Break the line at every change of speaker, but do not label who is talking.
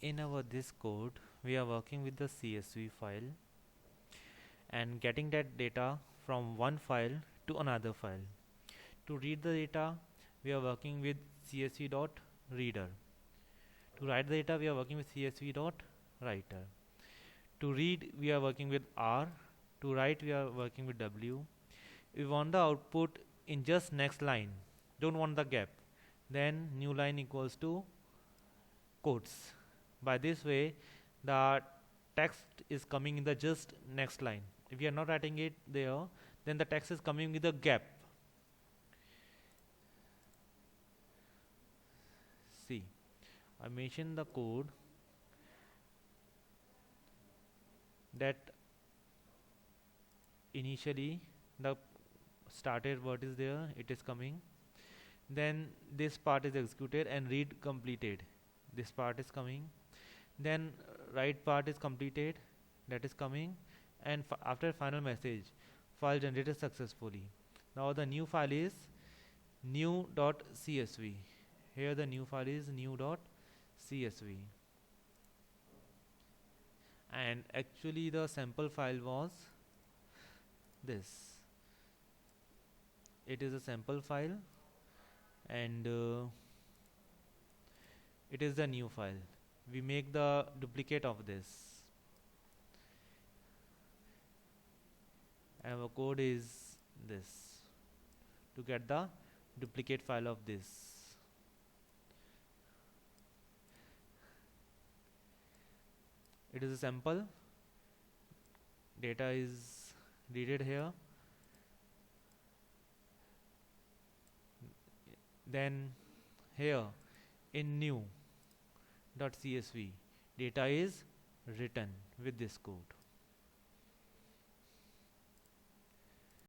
In our this code, we are working with the CSV file and getting that data from one file to another file. To read the data, we are working with csv.reader. To write the data, we are working with csv.writer. To read, we are working with R. To write, we are working with W. We want the output in just next line. Don't want the gap. Then new line equals to quotes. By this way, the text is coming in the just next line. If we are not writing it there, then the text is coming with a gap. See, I mentioned the code that initially the started word is there, it is coming, then this part is executed and read completed, this part is coming, then write part is completed, that is coming, and after final message, file generated successfully. Now the new file is new.csv. Here the new file is new.csv, and actually the sample file was this. It is a sample file, and it is the new file. We make the duplicate of this. Our code is this to get the duplicate file of this. It is a sample. Data is read here. Then here in new.csv, data is written with this code.